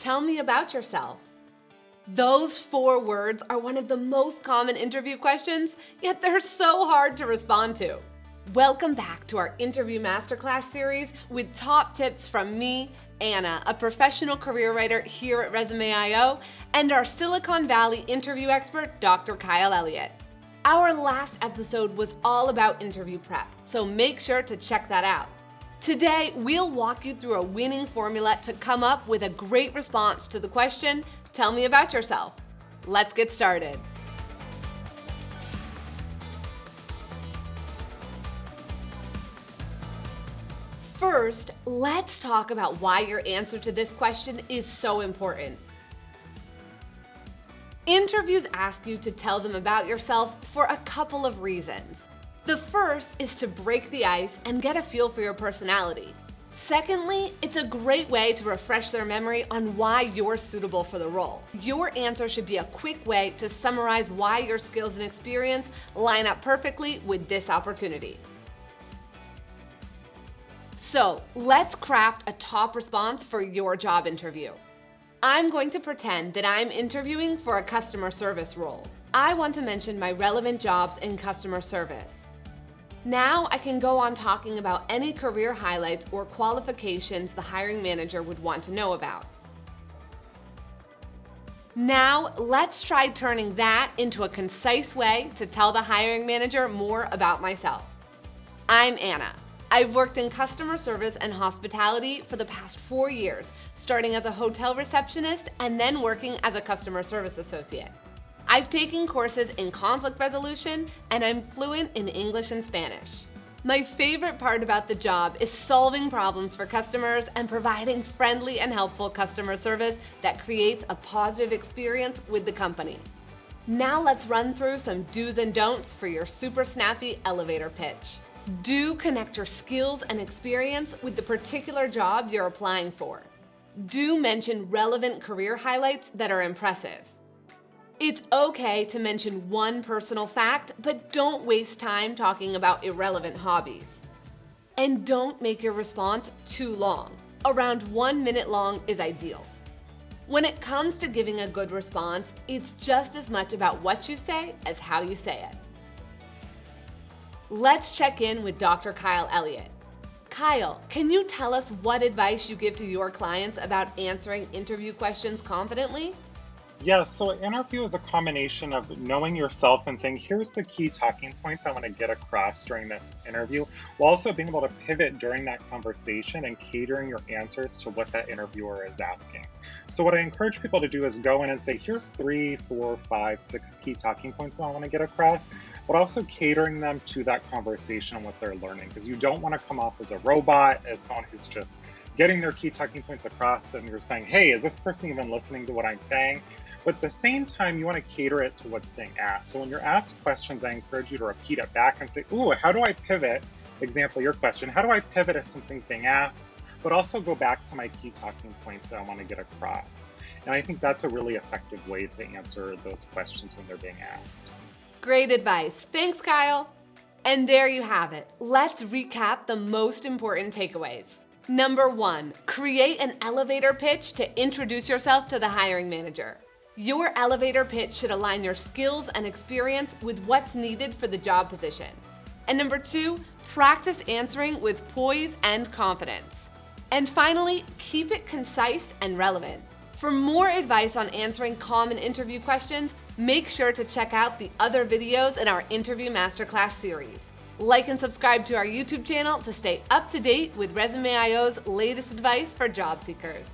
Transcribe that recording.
Tell me about yourself. Those 4 words are one of the most common interview questions, yet they're so hard to respond to. Welcome back to our Interview Masterclass series with top tips from me, Anna, a professional career writer here at Resume.io, and our Silicon Valley interview expert, Dr. Kyle Elliott. Our last episode was all about interview prep, so make sure to check that out. Today, we'll walk you through a winning formula to come up with a great response to the question, tell me about yourself. Let's get started. First, let's talk about why your answer to this question is so important. Interviews ask you to tell them about yourself for a couple of reasons. The first is to break the ice and get a feel for your personality. Secondly, it's a great way to refresh their memory on why you're suitable for the role. Your answer should be a quick way to summarize why your skills and experience line up perfectly with this opportunity. So, let's craft a top response for your job interview. I'm going to pretend that I'm interviewing for a customer service role. I want to mention my relevant jobs in customer service. Now I can go on talking about any career highlights or qualifications the hiring manager would want to know about. Now let's try turning that into a concise way to tell the hiring manager more about myself. I'm Anna. I've worked in customer service and hospitality for the past 4 years, starting as a hotel receptionist and then working as a customer service associate. I've taken courses in conflict resolution and I'm fluent in English and Spanish. My favorite part about the job is solving problems for customers and providing friendly and helpful customer service that creates a positive experience with the company. Now let's run through some do's and don'ts for your super snappy elevator pitch. Do connect your skills and experience with the particular job you're applying for. Do mention relevant career highlights that are impressive. It's okay to mention one personal fact, but don't waste time talking about irrelevant hobbies. And don't make your response too long. Around 1 minute long is ideal. When it comes to giving a good response, it's just as much about what you say as how you say it. Let's check in with Dr. Kyle Elliott. Kyle, can you tell us what advice you give to your clients about answering interview questions confidently? Yeah, so interview is a combination of knowing yourself and saying, here's the key talking points I want to get across during this interview, while also being able to pivot during that conversation and catering your answers to what that interviewer is asking. So what I encourage people to do is go in and say, here's 3, 4, 5, 6 key talking points I want to get across, but also catering them to that conversation and what they're learning, because you don't want to come off as a robot, as someone who's just getting their key talking points across and you're saying, hey, is this person even listening to what I'm saying? But at the same time, you want to cater it to what's being asked. So when you're asked questions, I encourage you to repeat it back and say, ooh, how do I pivot? Example, your question, how do I pivot if something's being asked? But also go back to my key talking points that I want to get across. And I think that's a really effective way to answer those questions when they're being asked. Great advice. Thanks, Kyle. And there you have it. Let's recap the most important takeaways. Number 1, create an elevator pitch to introduce yourself to the hiring manager. Your elevator pitch should align your skills and experience with what's needed for the job position. And number 2, practice answering with poise and confidence. And finally, keep it concise and relevant. For more advice on answering common interview questions, make sure to check out the other videos in our Interview Masterclass series. Like and subscribe to our YouTube channel to stay up to date with Resume.io's latest advice for job seekers.